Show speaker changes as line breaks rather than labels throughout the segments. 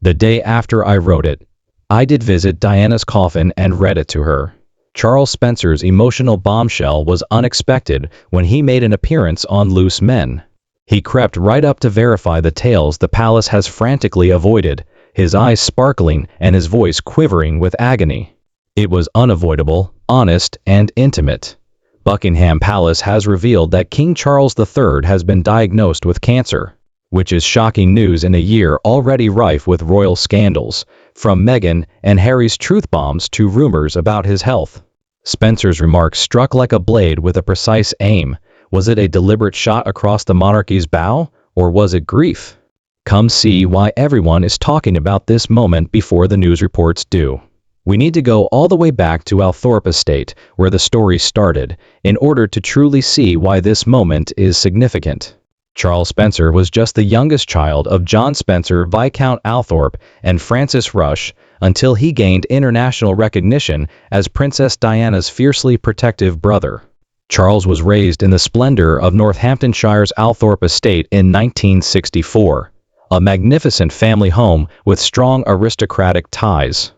The day after I wrote it, I did visit Diana's coffin and read it to her. Charles Spencer's emotional bombshell was unexpected when he made an appearance on Loose Men. He crept right up to verify the tales the palace has frantically avoided, his eyes sparkling and his voice quivering with agony. It was unavoidable, honest, and intimate. Buckingham Palace has revealed that King Charles III has been diagnosed with cancer, which is shocking news in a year already rife with royal scandals, from Meghan and Harry's truth bombs to rumors about his health. Spencer's remarks struck like a blade with a precise aim. Was it a deliberate shot across the monarchy's bow, or was it grief? Come see why everyone is talking about this moment before the news reports do. We need to go all the way back to Althorp Estate, where the story started, in order to truly see why this moment is significant. Charles Spencer was just the youngest child of John Spencer, Viscount Althorp, and Frances Rush, until he gained international recognition as Princess Diana's fiercely protective brother. Charles was raised in the splendor of Northamptonshire's Althorp Estate in 1964, a magnificent family home with strong aristocratic ties.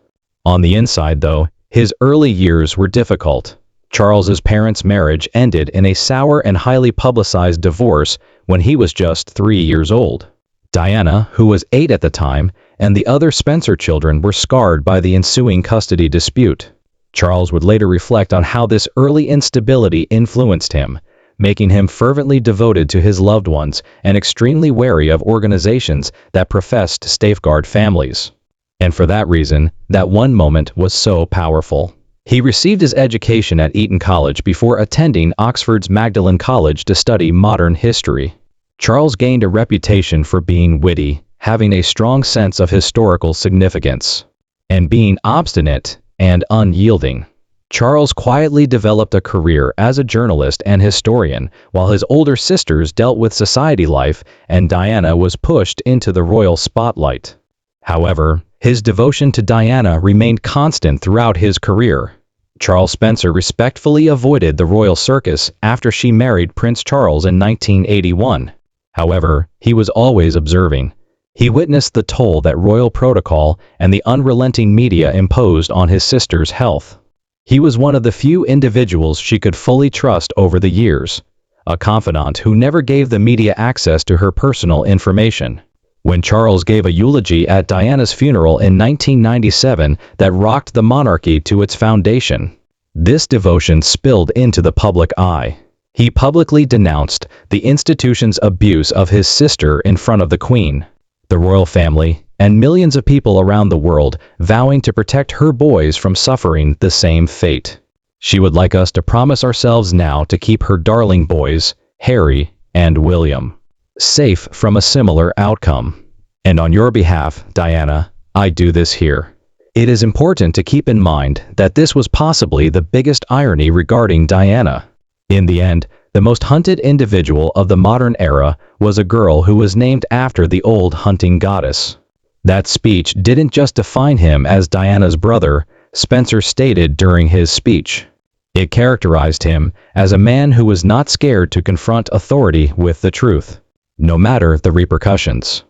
On the inside, though, his early years were difficult. Charles's parents' marriage ended in a sour and highly publicized divorce when he was just 3 years old. Diana, who was 8 at the time, and the other Spencer children were scarred by the ensuing custody dispute. Charles would later reflect on how this early instability influenced him, making him fervently devoted to his loved ones and extremely wary of organizations that professed to safeguard families. And for that reason, that one moment was so powerful. He received his education at Eton College before attending Oxford's Magdalen College to study modern history. Charles gained a reputation for being witty, having a strong sense of historical significance, and being obstinate and unyielding. Charles quietly developed a career as a journalist and historian, while his older sisters dealt with society life and Diana was pushed into the royal spotlight. However, his devotion to Diana remained constant throughout his career. Charles Spencer respectfully avoided the royal circus after she married Prince Charles in 1981. However, he was always observing. He witnessed the toll that royal protocol and the unrelenting media imposed on his sister's health. He was one of the few individuals she could fully trust over the years, a confidant who never gave the media access to her personal information. When Charles gave a eulogy at Diana's funeral in 1997 that rocked the monarchy to its foundation, this devotion spilled into the public eye. He publicly denounced the institution's abuse of his sister in front of the Queen, the royal family, and millions of people around the world, vowing to protect her boys from suffering the same fate. She would like us to promise ourselves now to keep her darling boys, Harry and William, safe from a similar outcome. And on your behalf, Diana, I do this here. It is important to keep in mind that this was possibly the biggest irony regarding Diana. In the end, the most hunted individual of the modern era was a girl who was named after the old hunting goddess. That speech didn't just define him as Diana's brother, Spencer stated during his speech. It characterized him as a man who was not scared to confront authority with the truth, no matter the repercussions.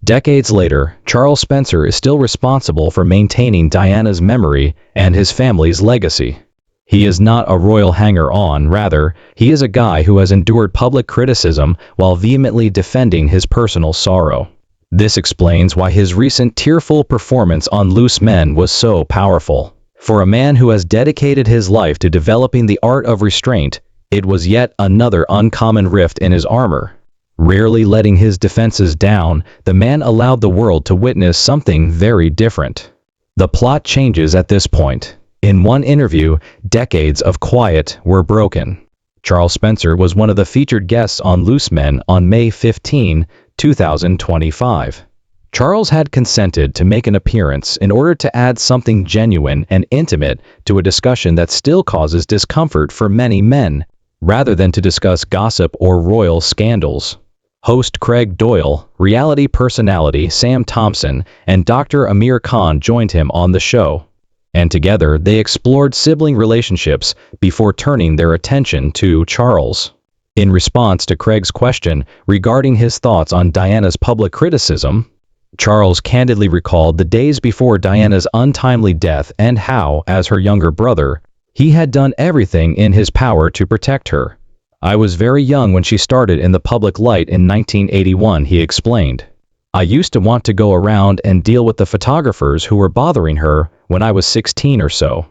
Decades later, Charles Spencer is still responsible for maintaining Diana's memory and his family's legacy. He is not a royal hanger-on, rather, he is a guy who has endured public criticism while vehemently defending his personal sorrow. This explains why his recent tearful performance on Loose Men was so powerful. For a man who has dedicated his life to developing the art of restraint, it was yet another uncommon rift in his armor. Rarely letting his defenses down, the man allowed the world to witness something very different. The plot changes at this point. In one interview, decades of quiet were broken. Charles Spencer was one of the featured guests on Loose Men on May 15, 2025. Charles had consented to make an appearance in order to add something genuine and intimate to a discussion that still causes discomfort for many men, rather than to discuss gossip or royal scandals. Host Craig Doyle, reality personality Sam Thompson, and Dr. Amir Khan joined him on the show, and together they explored sibling relationships before turning their attention to Charles. In response to Craig's question regarding his thoughts on Diana's public criticism, Charles candidly recalled the days before Diana's untimely death and how, as her younger brother, he had done everything in his power to protect her. "I was very young when she started in the public light in 1981, he explained. "I used to want to go around and deal with the photographers who were bothering her when I was 16 or so."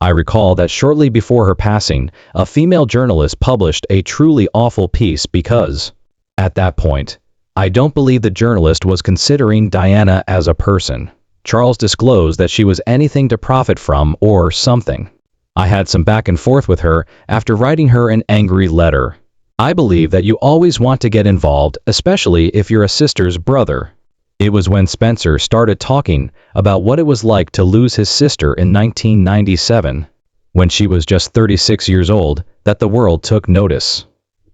I recall that shortly before her passing, a female journalist published a truly awful piece because, at that point, I don't believe the journalist was considering Diana as a person. Charles disclosed that she was anything to profit from or something. "I had some back and forth with her after writing her an angry letter. I believe that you always want to get involved, especially if you're a sister's brother." It was when Spencer started talking about what it was like to lose his sister in 1997, when she was just 36 years old, that the world took notice.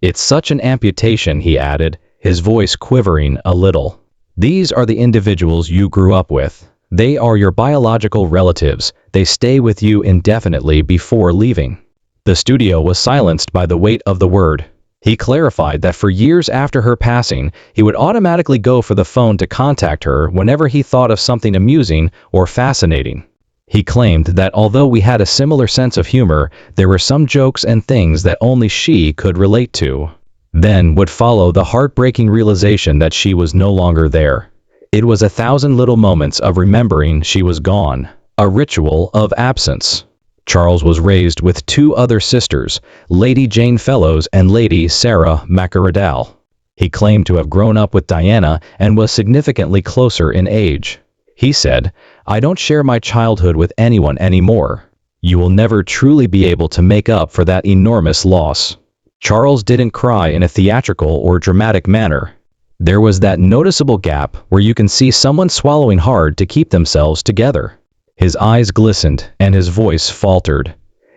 "It's such an amputation," he added, his voice quivering a little. "These are the individuals you grew up with. They are your biological relatives. They stay with you indefinitely before leaving." The studio was silenced by the weight of the word. He clarified that for years after her passing, he would automatically go for the phone to contact her whenever he thought of something amusing or fascinating. He claimed that although we had a similar sense of humor, there were some jokes and things that only she could relate to. Then would follow the heartbreaking realization that she was no longer there. It was 1,000 little moments of remembering she was gone, a ritual of absence. Charles was raised with two other sisters, Lady Jane Fellows and Lady Sarah Mackeradal. He claimed to have grown up with Diana and was significantly closer in age. He said, "I don't share my childhood with anyone anymore. You will never truly be able to make up for that enormous loss." Charles didn't cry in a theatrical or dramatic manner. There was that noticeable gap where you can see someone swallowing hard to keep themselves together. His eyes glistened and his voice faltered.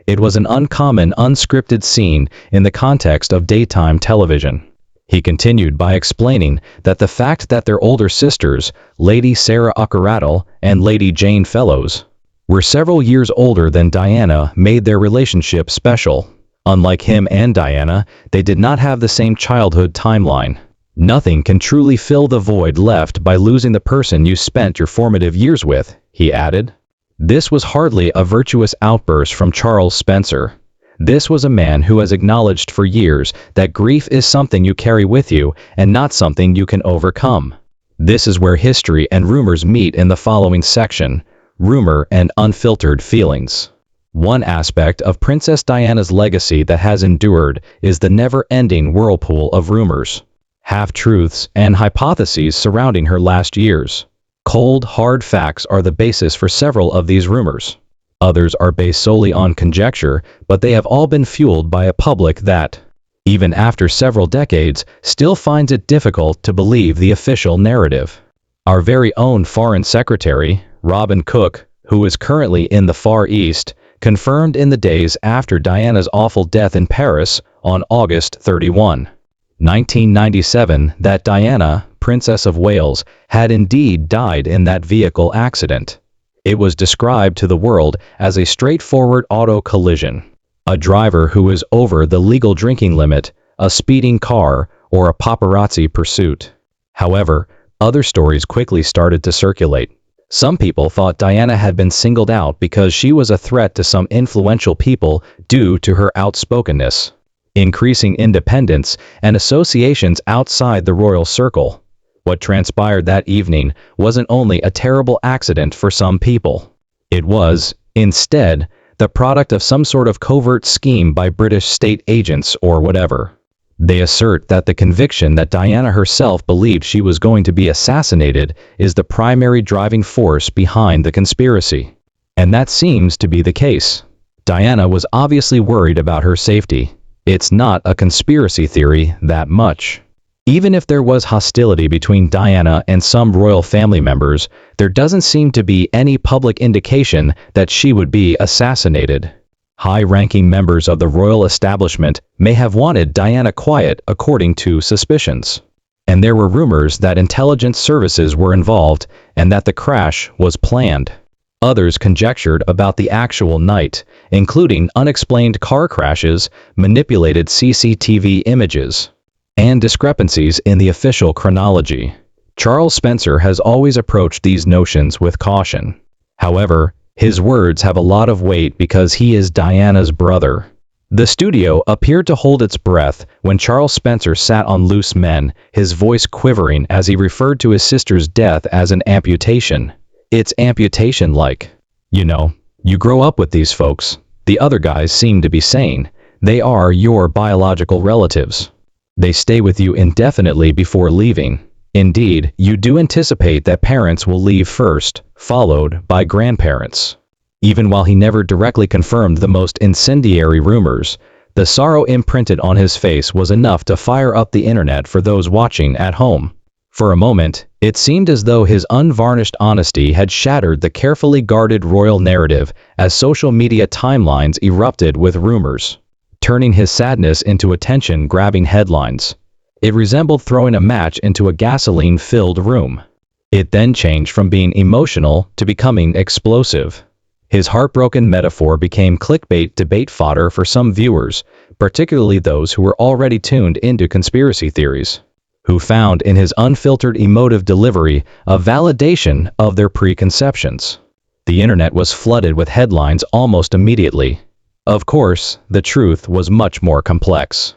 It was an uncommon, unscripted scene in the context of daytime television. He continued by explaining that the fact that their older sisters, Lady Sarah Mackeradal and Lady Jane Fellows, were several years older than Diana made their relationship special. Unlike him and Diana, they did not have the same childhood timeline. "Nothing can truly fill the void left by losing the person you spent your formative years with," he added. This was hardly a virtuous outburst from Charles Spencer. This was a man who has acknowledged for years that grief is something you carry with you and not something you can overcome. This is where history and rumors meet in the following section: rumor and unfiltered feelings. One aspect of Princess Diana's legacy that has endured is the never-ending whirlpool of rumors, half-truths, and hypotheses surrounding her last years. Cold, hard facts are the basis for several of these rumors. Others are based solely on conjecture, but they have all been fueled by a public that, even after several decades, still finds it difficult to believe the official narrative. Our very own Foreign Secretary, Robin Cook, who is currently in the Far East, confirmed in the days after Diana's awful death in Paris on August 31, 1997, that Diana, Princess of Wales, had indeed died in that vehicle accident. It was described to the world as a straightforward auto collision. A driver who was over the legal drinking limit, a speeding car, or a paparazzi pursuit. However, other stories quickly started to circulate. Some people thought Diana had been singled out because she was a threat to some influential people due to her outspokenness, increasing independence, and associations outside the royal circle. What transpired that evening wasn't only a terrible accident for some people. It was, instead, the product of some sort of covert scheme by British state agents or whatever. They assert that the conviction that Diana herself believed she was going to be assassinated is the primary driving force behind the conspiracy. And that seems to be the case. Diana was obviously worried about her safety. It's not a conspiracy theory that much. Even if there was hostility between Diana and some royal family members, there doesn't seem to be any public indication that she would be assassinated. High-ranking members of the royal establishment may have wanted Diana quiet according to suspicions. And there were rumors that intelligence services were involved and that the crash was planned. Others conjectured about the actual night, including unexplained car crashes, manipulated CCTV images, and discrepancies in the official chronology. Charles Spencer has always approached these notions with caution. However, his words have a lot of weight because he is Diana's brother. The studio appeared to hold its breath when Charles Spencer sat on Loose Men, his voice quivering as he referred to his sister's death as an amputation. It's amputation like. You know, you grow up with these folks, the other guys seem to be saying. They are your biological relatives. They stay with you indefinitely before leaving. Indeed, you do anticipate that parents will leave first, followed by grandparents. Even while he never directly confirmed the most incendiary rumors, the sorrow imprinted on his face was enough to fire up the internet for those watching at home. For a moment, it seemed as though his unvarnished honesty had shattered the carefully guarded royal narrative as social media timelines erupted with rumors, turning his sadness into attention-grabbing headlines. It resembled throwing a match into a gasoline-filled room. It then changed from being emotional to becoming explosive. His heartbroken metaphor became clickbait debate fodder for some viewers, particularly those who were already tuned into conspiracy theories, who found in his unfiltered emotive delivery a validation of their preconceptions. The internet was flooded with headlines almost immediately. Of course, the truth was much more complex.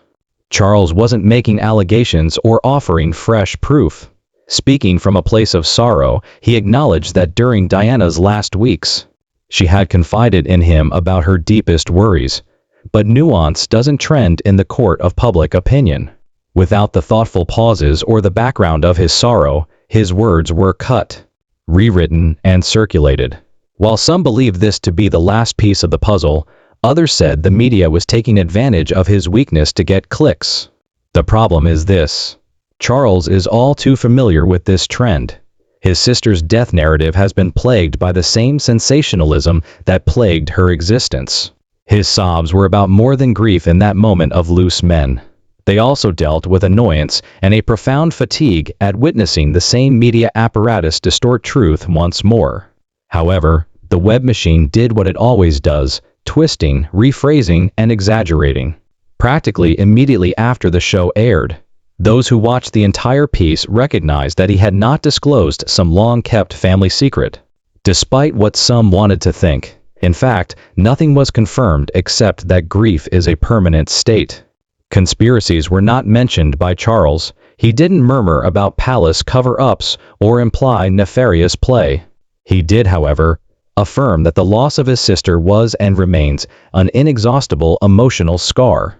Charles wasn't making allegations or offering fresh proof. Speaking from a place of sorrow, he acknowledged that during Diana's last weeks, she had confided in him about her deepest worries. But nuance doesn't trend in the court of public opinion. Without the thoughtful pauses or the background of his sorrow, his words were cut, rewritten, and circulated. While some believed this to be the last piece of the puzzle, others said the media was taking advantage of his weakness to get clicks. The problem is this. Charles is all too familiar with this trend. His sister's death narrative has been plagued by the same sensationalism that plagued her existence. His sobs were about more than grief in that moment of Loose Men. They also dealt with annoyance and a profound fatigue at witnessing the same media apparatus distort truth once more. However, the web machine did what it always does, twisting, rephrasing, and exaggerating. Practically immediately after the show aired, those who watched the entire piece recognized that he had not disclosed some long-kept family secret, despite what some wanted to think. In fact, nothing was confirmed except that grief is a permanent state. Conspiracies were not mentioned by Charles. He didn't murmur about palace cover-ups or imply nefarious play. He did, however, affirm that the loss of his sister was and remains an inexhaustible emotional scar.